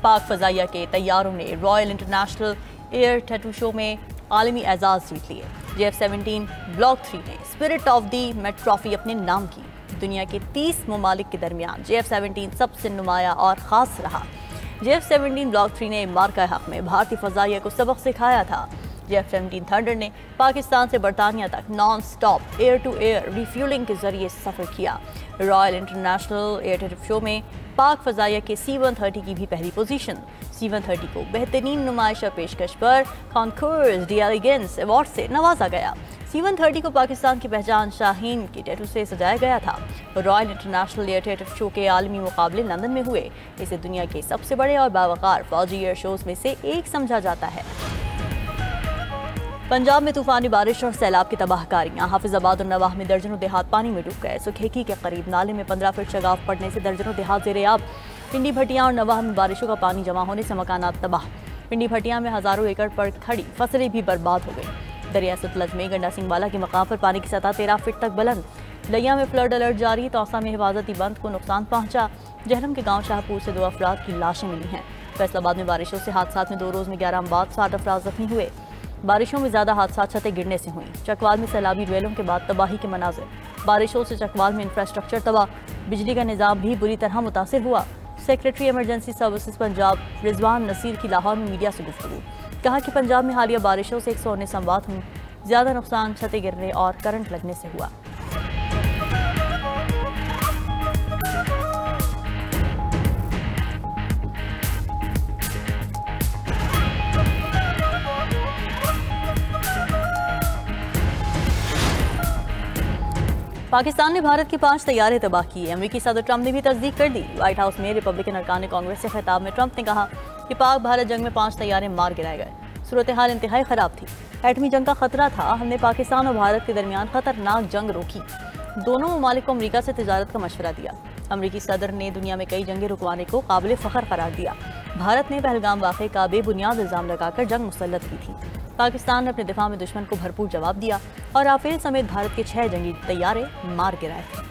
पाक फजाइया के तैयारों ने Royal International Air Tattoo show में आलमी एजाज जीत लिए। JF-17 ब्लॉक 3 ने Spirit of the Meet trophy अपने नाम की। दुनिया के 30 ममालिक के दरमियान JF-17 सबसे नुमाया और ख़ास रहा। JF-17 ब्लॉक 3 ने मार्का हक में भारतीय फजाइया को सबक सिखाया था। JF-17 थंडर ने पाकिस्तान से बरतानिया तक non stop air to air refuelling के जरिए सफ़र किया। Royal International Air Tattoo show में पाक फजाइया के C-130 की भी पहली पोजीशन। C-130 को बेहतरीन नुमाइश और पेशकश पर कॉन्कोर्स डी एलिगेंस अवार्ड से नवाजा गया। C-130 को पाकिस्तान की पहचान शाहीन के टैटू से सजाया गया था। Royal International Air Tattoo show के आलमी मुकाबले लंदन में हुए। इसे दुनिया के सबसे बड़े और बावकार फौजी एयर शोज में से एक समझा जाता है। पंजाब में तूफानी बारिश और सैलाब की तबाहकारियां। हाफिजाबाद और नवाह में दर्जनों देहात पानी में डूब गए। सुखेकी के करीब नाले में 15 फीट शगाफ पड़ने से दर्जनों देहात ज़ेर-ए-आब। पिंडी भटियां और नवाह में बारिशों का पानी जमा होने से मकानात तबाह। पिंडी भटियां में हज़ारों एकड़ पर खड़ी फसलें भी बर्बाद हो गई। दरिया सतलज में गंडा सिंह वाला के मकाम पर पानी की सतह 13 फीट तक बुलंद। लिया में फ्लड अलर्ट जारी। तौसा में हिफाजती बंद को नुकसान पहुंचा। जहरम के गाँव शाहपुर से 2 अफराद की लाशें मिली हैं। फैसलाबाद में बारिशों से हादसा में 2 रोज़ में 11 अमवात, 60 अफराद जख्मी हुए। बारिशों में ज़्यादा हादसा छतें गिरने से हुई। चकवाल में सैलाबी रेलों के बाद तबाही के मनाजिर। बारिशों से चकवाल में इंफ्रास्ट्रक्चर तबाह। बिजली का निज़ाम भी बुरी तरह मुतासिर हुआ। Secretary emergency services Punjab Rizwan Naseer की लाहौर में मीडिया से गुफ्तगू। कहा कि पंजाब में हालिया बारिशों से 119 अमवात हुई। ज़्यादा नुकसान छतें गिरने और करंट लगने से हुआ। पाकिस्तान ने भारत के 5 तैयारे तबाह किए। अमेरिकी सदर ट्रंप ने भी तस्दीक कर दी। व्हाइट हाउस में रिपब्लिकन अरकान कांग्रेस से खिताब में ट्रंप ने कहा कि पाक भारत जंग में 5 तैयारे मार गिराए गए। सूरत हाल इंतहाई ख़राब थी। एटमी जंग का खतरा था। हमने पाकिस्तान और भारत के दरमियान खतरनाक जंग रोकी। दोनों ममालिक को अमरीका से तिजारत का मशवरा दिया। अमरीकी सदर ने दुनिया में कई जंगें रुकवाने को काबिल फ़ख्र करार दिया। भारत ने पहलगाम वाक़े का बेबुनियाद इल्ज़ाम लगाकर जंग मुसल्लत की थी। पाकिस्तान ने अपने दिफा में दुश्मन को भरपूर जवाब दिया और राफेल समेत भारत के 6 जंगी तैयारे मार गिराए थे।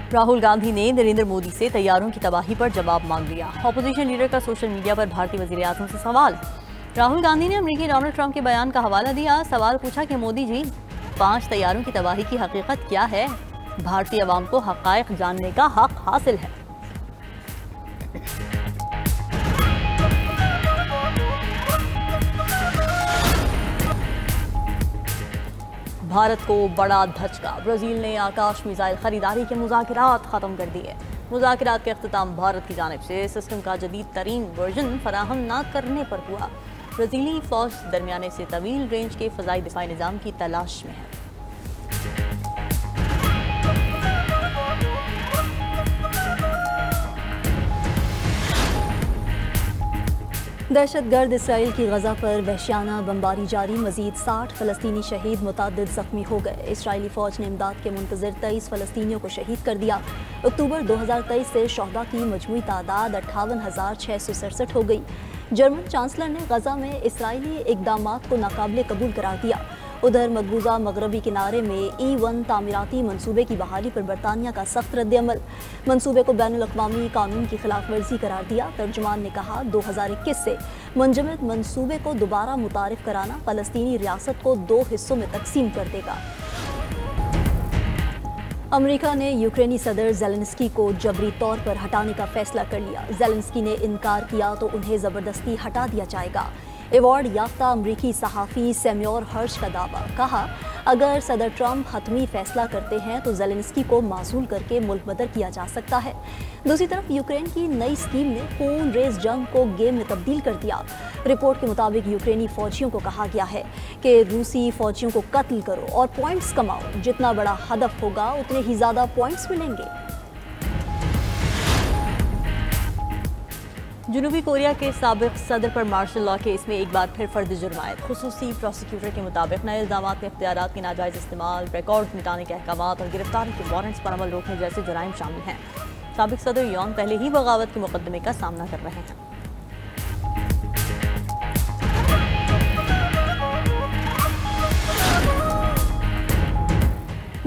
राहुल गांधी ने नरेंद्र मोदी से तैयारों की तबाही पर जवाब मांग लिया। अपोजिशन लीडर का सोशल मीडिया पर भारतीय वज़ीर आज़म से सवाल। राहुल गांधी ने अमेरिकी डोनाल्ड ट्रंप के बयान का हवाला दिया। सवाल पूछा कि मोदी जी, 5 तैयारों की तबाही की हकीकत क्या है? भारतीय अवाम को हक़ाइक़ जानने का हक हासिल है। भारत को बड़ा धचका। ब्राज़ील ने आकाश मिसाइल खरीदारी के मुज़ाकरात ख़त्म कर दिए। मुज़ाकरात का इख्तिताम भारत की जानिब से सिस्टम का जदीद तरीन वर्जन फराहम न करने पर हुआ। ब्राज़ीली फ़ौज दरमियाने से तवील रेंज के फ़ज़ाई दिफ़ाई निज़ाम की तलाश में है। दहशतगर्द इसराइल की गजा पर वहशियाना बमबारी जारी। मजीद 60 फ़लस्तीनी शहीद, मुतादिद ज़ख्मी हो गए। इसराइली फ़ौज ने इमदाद के मुंतज़िर 23 फ़लस्तीनियों को शहीद कर दिया। अक्टूबर 2023 से शहदा की मजमूई तादाद 58,667 हो गई। जर्मन चांसलर ने गजा में इसराइली इक़दामात को नाकाबिले कबूल करार दिया। उधर मकबूजा मगरबी किनारे में E1 तामीराती मनसूबे की बहाली पर बरतानिया का सख्त रद्द-ए-अमल। मनसूबे को बैनुल-अक़वामी कानून की खिलाफ वर्जी करार दिया। तर्जुमान ने कहा 2021 से मुंजमद मनसूबे को दोबारा मुतारिफ कराना फ़लस्तीनी रियासत को 2 हिस्सों में तकसीम कर देगा। अमेरिका ने यूक्रेनी सदर ज़ेलेंस्की को जबरी तौर पर हटाने का फैसला कर लिया। ज़ेलेंस्की ने इनकार किया तो उन्हें ज़बरदस्ती हटा दिया जाएगा। अवार्ड याफ्ता अमरीकी सहाफ़ी सैम्योर हर्श का दावा। कहा, अगर सदर ट्रंप हतमी फैसला करते हैं तो ज़ेलेंस्की को मासूल करके मुल्क बदर किया जा सकता है। दूसरी तरफ यूक्रेन की नई स्कीम ने खून रेज जंग को गेम में तब्दील कर दिया। रिपोर्ट के मुताबिक यूक्रेनी फौजियों को कहा गया है कि रूसी फौजियों को कत्ल करो और पॉइंट्स कमाओ। जितना बड़ा हदफ होगा उतने ही ज़्यादा पॉइंट्स मिलेंगे। जनूबी कोरिया के साबिक सदर पर मार्शल लॉ केस में एक बार फिर फर्द जुर्मायत। खुसूसी प्रोसिक्यूटर के मुताबिक नए इल्ज़ामात में इख्तियारात के नाजायज़ इस्तेमाल, रिकॉर्ड मिटाने के अहकामात और गिरफ्तारी के वारंट्स पर अमल रोकने जैसे जुराइम शामिल हैं। साबिक सदर यौन पहले ही बगावत के मुकदमे का सामना कर रहे हैं।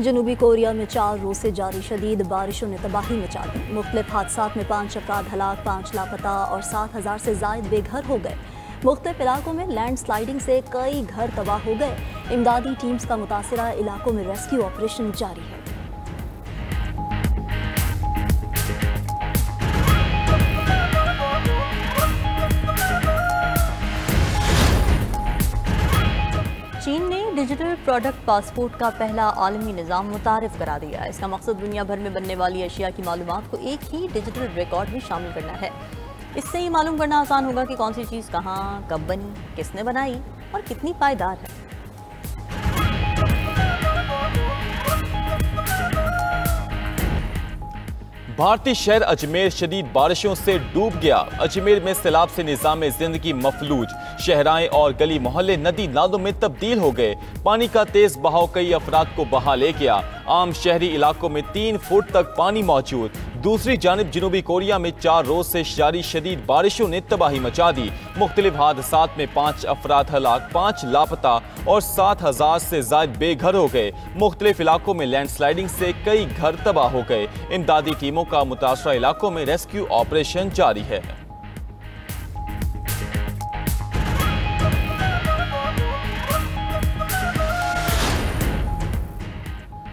जनूबी कोरिया में 4 रोज से जारी शदीद बारिशों ने तबाही मचा दी। मुख्तलिफ हादसात में 5 अफराद हलाक, 5 लापता और 7,000 से जायद बेघर हो गए। मुख्तलिफ इलाकों में लैंड स्लाइडिंग से कई घर तबाह हो गए। इमदादी टीम्स का मुतासरा इलाकों में रेस्क्यू ऑपरेशन जारी है। चीन ने डिजिटल प्रोडक्ट पासपोर्ट का पहला आलमी निज़ाम मुतारिफ करा दिया। इसका मकसद दुनिया भर में बनने वाली अशिया की मालूमात को एक ही डिजिटल रिकॉर्ड में शामिल करना है। इससे ये मालूम करना आसान होगा कि कौन सी चीज़ कहाँ, कब बनी, किसने बनाई और कितनी पायदार है। भारतीय शहर अजमेर शदीद बारिशों से डूब गया। अजमेर में सैलाब से निज़ाम जिंदगी मफलूज, शहराएं और गली मोहल्ले नदी नालों में तब्दील हो गए। पानी का तेज बहाव कई अफराद को बहा ले गया। आम शहरी इलाकों में 3 फुट तक पानी मौजूद। दूसरी जानिब जनूबी कोरिया में 4 रोज से जारी शदीद बारिशों ने तबाही मचा दी। मुख्तलिफ हादसात में 5 अफराद हलाक, 5 लापता और 7,000 से जायद बेघर हो गए। मुख्तलिफ इलाकों में लैंडस्लाइडिंग से कई घर तबाह हो गए। इमदादी टीमों का मुतासरा इलाकों में रेस्क्यू ऑपरेशन जारी है।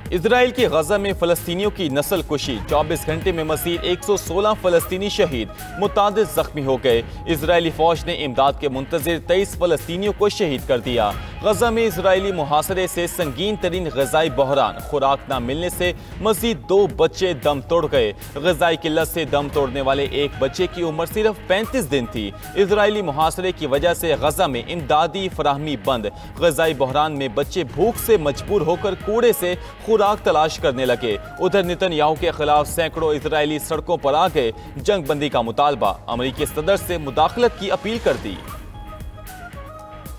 इजराइल की गजा में फलस्तीनियों की नस्ल कुशी, 24 घंटे में मजीद 116 फलस्तीनी शहीद, मुतादिद जख्मी हो गए। इजरायली फौज ने इमदाद के मुंतजिर 23 फलस्तीनियों को शहीद कर दिया। गजा में इजरायली मुहासरे से संगीन तरीन गजाई बहरान, खुराक न मिलने से मजीद 2 बच्चे दम तोड़ गए। गजाई किल्लत से दम तोड़ने वाले एक बच्चे की उम्र सिर्फ 35 दिन थी। इजरायली मुहासरे की वजह से गजा में इमदादी फराहमी बंद। गजाई बहरान में बच्चे भूख से मजबूर होकर कूड़े से खुराक तलाश करने लगे। उधर नेतन्याहू के खिलाफ सैकड़ों इजरायली सड़कों पर आ गए। जंग बंदी का मुतालबा, अमेरिकी सदर से मुदाखलत की अपील कर दी।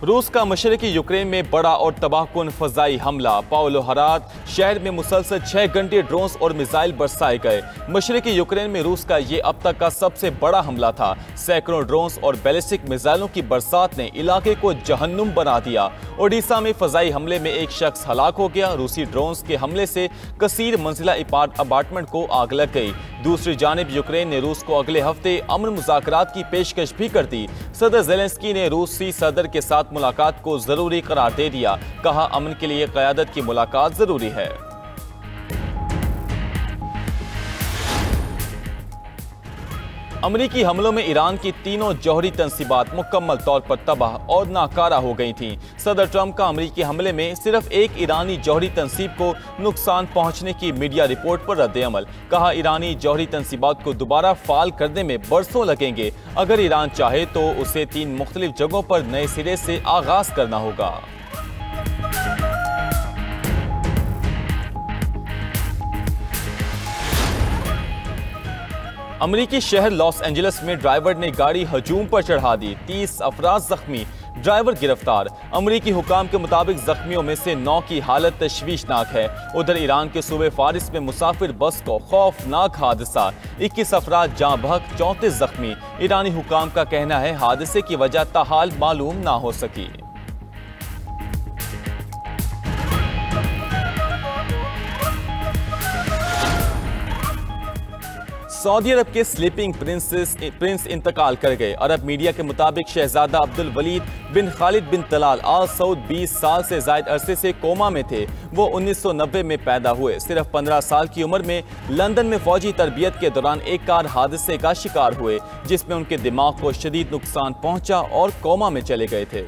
रूस का मशरकी यूक्रेन में बड़ा और तबाहकुन फजाई हमला। पाओलो हरात शहर में मुसलसल 6 घंटे ड्रोन्स और मिसाइल बरसाए गए। मशरकी यूक्रेन में रूस का ये अब तक का सबसे बड़ा हमला था। सैकड़ों ड्रोन्स और बैलिस्टिक मिसाइलों की बरसात ने इलाके को जहन्नुम बना दिया। ओडिशा में फजाई हमले में एक शख्स हलाक हो गया। रूसी ड्रोन्स के हमले से कसीर मंजिला अपार्टमेंट को आग लग गई। दूसरी जानिब यूक्रेन ने रूस को अगले हफ्ते अमन मुज़ाकरात की पेशकश भी कर दी। सदर ज़ेलेंस्की ने रूसी सदर के साथ मुलाकात को जरूरी करार दे दिया। कहा, अमन के लिए क़यादत की मुलाकात जरूरी है। अमरीकी हमलों में ईरान की तीनों जौहरी तंसीबात मुकम्मल तौर पर तबाह और नाकारा हो गई थीं। सदर ट्रंप का अमरीकी हमले में सिर्फ एक ईरानी जौहरी तंसीब को नुकसान पहुंचने की मीडिया रिपोर्ट पर रद्द-ए-अमल। कहा, ईरानी जौहरी तंसीबात को दोबारा फाल करने में बरसों लगेंगे। अगर ईरान चाहे तो उसे 3 मुख्तलिफ जगहों पर नए सिरे से आगाज करना होगा। अमरीकी शहर लॉस एंजलिस में ड्राइवर ने गाड़ी हजूम पर चढ़ा दी। 30 अफराद जख्मी, ड्राइवर गिरफ्तार। अमरीकी हुकाम के मुताबिक जख्मियों में से 9 की हालत तशवीशनाक है। उधर ईरान के सूबे फारिस में मुसाफिर बस को खौफनाक हादसा, 21 अफराद जाँ बहक, 34 जख्मी। ईरानी हुकाम का कहना है हादसे की वजह ताहाल मालूम ना हो सकी। सऊदी अरब के स्लीपिंग प्रिंस इंतकाल कर गए। अरब मीडिया के मुताबिक शहजादा अब्दुल वलीद बिन खालिद बिन तलाल आल सऊद 20 साल से जायद अरसे से कोमा में थे। वो 1990 में पैदा हुए। सिर्फ 15 साल की उम्र में लंदन में फौजी तरबियत के दौरान एक कार हादसे का शिकार हुए, जिसमें उनके दिमाग को शदीद नुकसान पहुंचा और कोमा में चले गए थे।